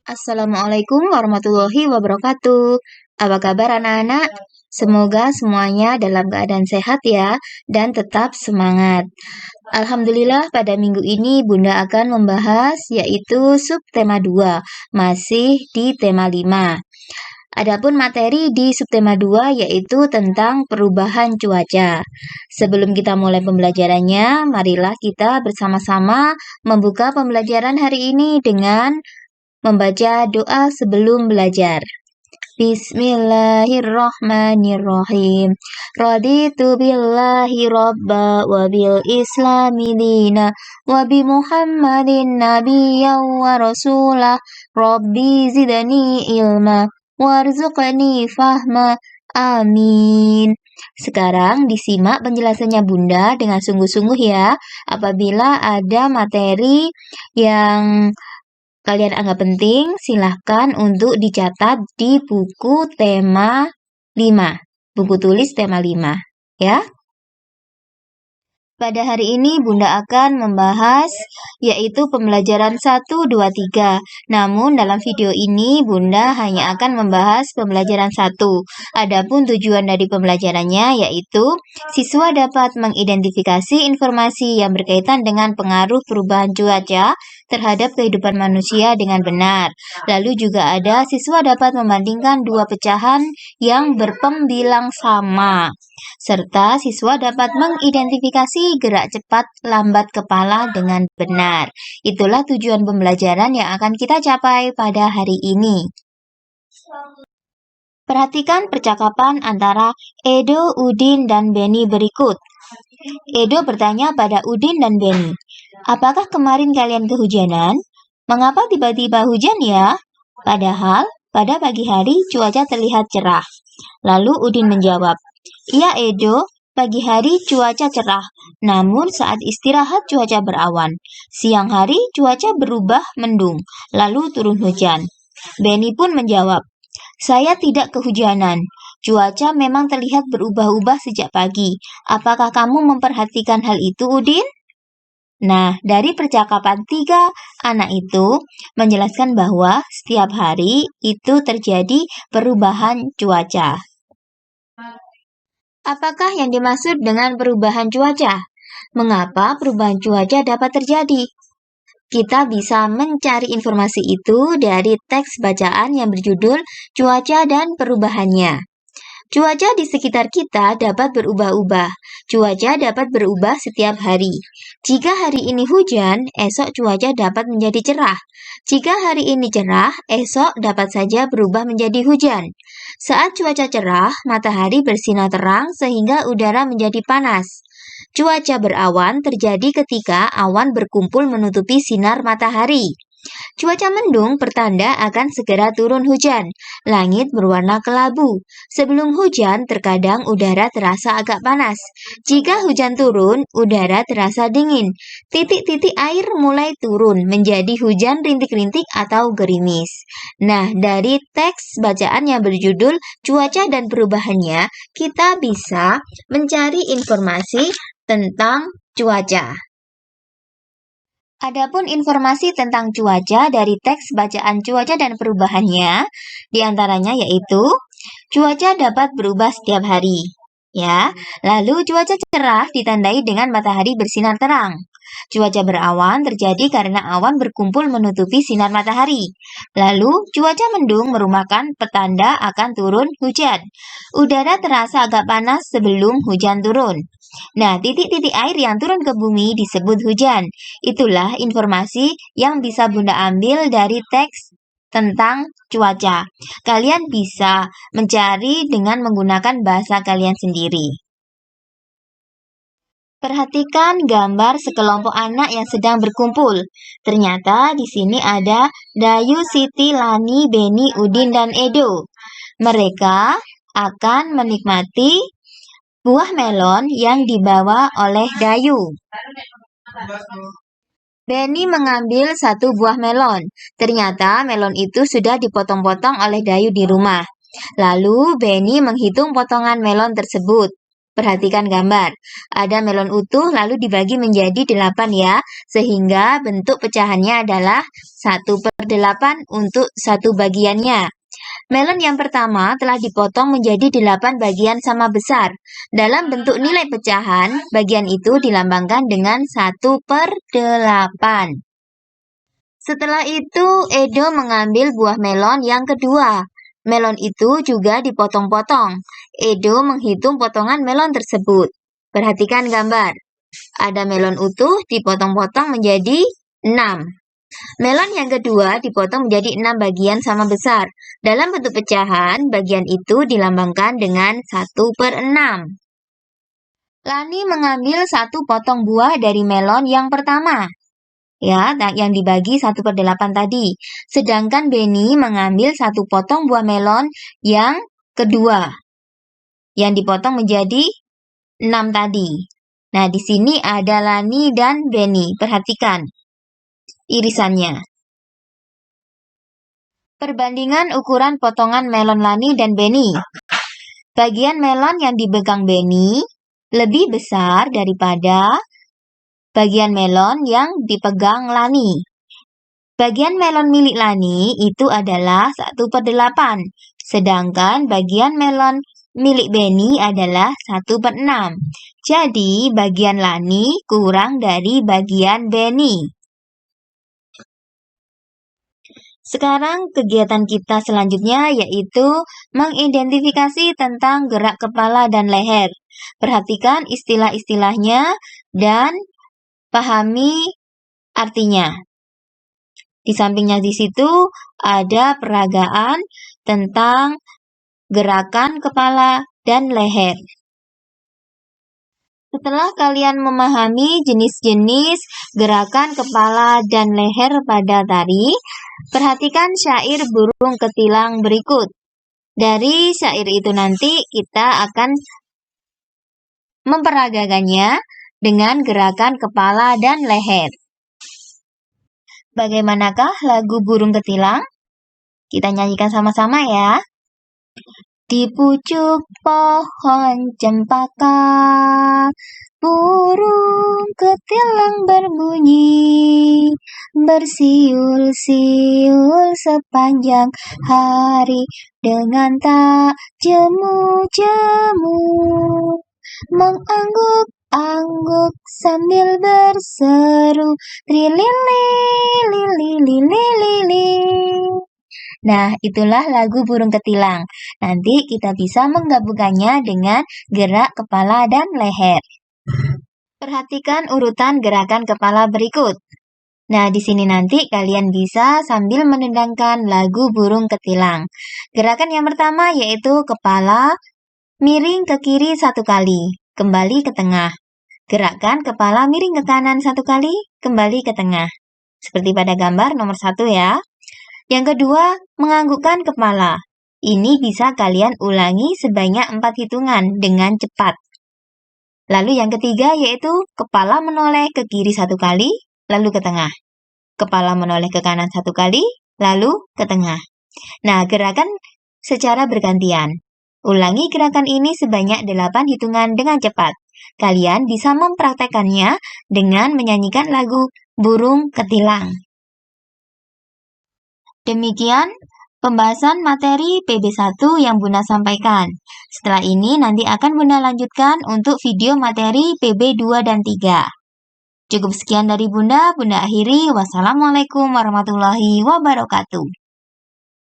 Assalamualaikum warahmatullahi wabarakatuh. Apa kabar anak-anak? Semoga semuanya dalam keadaan sehat ya dan tetap semangat. Alhamdulillah pada minggu ini Bunda akan membahas yaitu subtema 2, masih di tema 5. Adapun materi di subtema 2 yaitu tentang perubahan cuaca. Sebelum kita mulai pembelajarannya, marilah kita bersama-sama membuka pembelajaran hari ini dengan membaca doa sebelum belajar. Bismillahirrahmanirrahim. Raditu billahi rabba wa bil islami dina wa bi Muhammadin nabiyyan wa rasulah. Rabbi zidni ilma warzuqni fahma. Amin. Sekarang disimak penjelasannya Bunda dengan sungguh-sungguh ya. Apabila ada materi yang kalian anggap penting, silahkan untuk dicatat di buku tema 5. Buku tulis tema 5, ya. Pada hari ini Bunda akan membahas yaitu pembelajaran 1, 2, 3. Namun dalam video ini Bunda hanya akan membahas pembelajaran 1. Adapun tujuan dari pembelajarannya yaitu siswa dapat mengidentifikasi informasi yang berkaitan dengan pengaruh perubahan cuaca terhadap kehidupan manusia dengan benar. Lalu juga ada siswa dapat membandingkan dua pecahan yang berpembilang sama. Serta siswa dapat mengidentifikasi gerak cepat lambat kepala dengan benar. Itulah tujuan pembelajaran yang akan kita capai pada hari ini. Perhatikan percakapan antara Edo, Udin, dan Beni berikut. Edo bertanya pada Udin dan Beni, "Apakah kemarin kalian kehujanan? Mengapa tiba-tiba hujan ya? Padahal pada pagi hari cuaca terlihat cerah." Lalu Udin menjawab, "Iya Edo, pagi hari cuaca cerah, namun saat istirahat cuaca berawan. Siang hari cuaca berubah mendung, lalu turun hujan." Beni pun menjawab, "Saya tidak kehujanan. Cuaca memang terlihat berubah-ubah sejak pagi. Apakah kamu memperhatikan hal itu, Udin?" Nah, dari percakapan tiga anak itu menjelaskan bahwa setiap hari itu terjadi perubahan cuaca. Apakah yang dimaksud dengan perubahan cuaca? Mengapa perubahan cuaca dapat terjadi? Kita bisa mencari informasi itu dari teks bacaan yang berjudul Cuaca dan Perubahannya. Cuaca di sekitar kita dapat berubah-ubah. Cuaca dapat berubah setiap hari. Jika hari ini hujan, esok cuaca dapat menjadi cerah. Jika hari ini cerah, esok dapat saja berubah menjadi hujan. Saat cuaca cerah, matahari bersinar terang sehingga udara menjadi panas. Cuaca berawan terjadi ketika awan berkumpul menutupi sinar matahari. Cuaca mendung pertanda akan segera turun hujan. Langit berwarna kelabu. Sebelum hujan, terkadang udara terasa agak panas. Jika hujan turun, udara terasa dingin. Titik-titik air mulai turun menjadi hujan rintik-rintik atau gerimis. Nah, dari teks bacaan yang berjudul Cuaca dan Perubahannya, kita bisa mencari informasi tentang cuaca. Adapun informasi tentang cuaca dari teks bacaan Cuaca dan Perubahannya, diantaranya yaitu cuaca dapat berubah setiap hari. Ya, lalu cuaca cerah ditandai dengan matahari bersinar terang. Cuaca berawan terjadi karena awan berkumpul menutupi sinar matahari. Lalu cuaca mendung merupakan petanda akan turun hujan. Udara terasa agak panas sebelum hujan turun. Nah, titik-titik air yang turun ke bumi disebut hujan. Itulah informasi yang bisa Bunda ambil dari teks tentang cuaca. Kalian bisa mencari dengan menggunakan bahasa kalian sendiri. Perhatikan gambar sekelompok anak yang sedang berkumpul. Ternyata di sini ada Dayu, Siti, Lani, Beni, Udin, dan Edo. Mereka akan menikmati buah melon yang dibawa oleh Dayu. Beni mengambil satu buah melon. Ternyata melon itu sudah dipotong-potong oleh Dayu di rumah. Lalu Beni menghitung potongan melon tersebut. Perhatikan gambar. Ada melon utuh lalu dibagi menjadi 8 ya. Sehingga bentuk pecahannya adalah 1/8 untuk satu bagiannya. Melon yang pertama telah dipotong menjadi 8 bagian sama besar. Dalam bentuk nilai pecahan, bagian itu dilambangkan dengan 1/8. Setelah itu, Edo mengambil buah melon yang kedua. Melon itu juga dipotong-potong. Edo menghitung potongan melon tersebut. Perhatikan gambar. Ada melon utuh dipotong-potong menjadi 6. Melon yang kedua dipotong menjadi 6 bagian sama besar. Dalam bentuk pecahan, bagian itu dilambangkan dengan 1/6. Lani mengambil 1 potong buah dari melon yang pertama. Ya, yang dibagi 1/8 tadi. Sedangkan Benny mengambil 1 potong buah melon yang kedua. Yang dipotong menjadi 6 tadi. Nah, di sini ada Lani dan Benny. Perhatikan irisannya. Perbandingan ukuran potongan melon Lani dan Benny. Bagian melon yang dipegang Benny lebih besar daripada bagian melon yang dipegang Lani. Bagian melon milik Lani itu adalah 1/8, sedangkan bagian melon milik Benny adalah 1/6. Jadi, bagian Lani kurang dari bagian Benny. Sekarang kegiatan kita selanjutnya yaitu mengidentifikasi tentang gerak kepala dan leher. Perhatikan istilah-istilahnya dan pahami artinya. Di sampingnya di situ ada peragaan tentang gerakan kepala dan leher. Setelah kalian memahami jenis-jenis gerakan kepala dan leher pada tari, perhatikan syair burung ketilang berikut. Dari syair itu nanti kita akan memperagakannya dengan gerakan kepala dan leher. Bagaimanakah lagu burung ketilang? Kita nyanyikan sama-sama ya. Di pucuk pohon cempaka, burung ketilang berbunyi, bersiul-siul sepanjang hari dengan tak jemu-jemu, mengangguk-angguk sambil berseru, trilili-lili-lili-lili. Nah, itulah lagu burung ketilang. Nanti kita bisa menggabungkannya dengan gerak kepala dan leher. Perhatikan urutan gerakan kepala berikut. Nah, di sini nanti kalian bisa sambil mendendangkan lagu burung ketilang. Gerakan yang pertama yaitu kepala miring ke kiri 1 kali, kembali ke tengah. Gerakan kepala miring ke kanan 1 kali, kembali ke tengah. Seperti pada gambar nomor 1 ya. Yang kedua, menganggukkan kepala. Ini bisa kalian ulangi sebanyak 4 hitungan dengan cepat. Lalu yang ketiga yaitu kepala menoleh ke kiri 1 kali, lalu ke tengah. Kepala menoleh ke kanan 1 kali, lalu ke tengah. Nah, gerakan secara bergantian. Ulangi gerakan ini sebanyak 8 hitungan dengan cepat. Kalian bisa mempraktekannya dengan menyanyikan lagu burung ketilang. Demikian pembahasan materi PB1 yang Bunda sampaikan. Setelah ini nanti akan Bunda lanjutkan untuk video materi PB2 dan 3. Cukup sekian dari Bunda akhiri. Wassalamualaikum warahmatullahi wabarakatuh.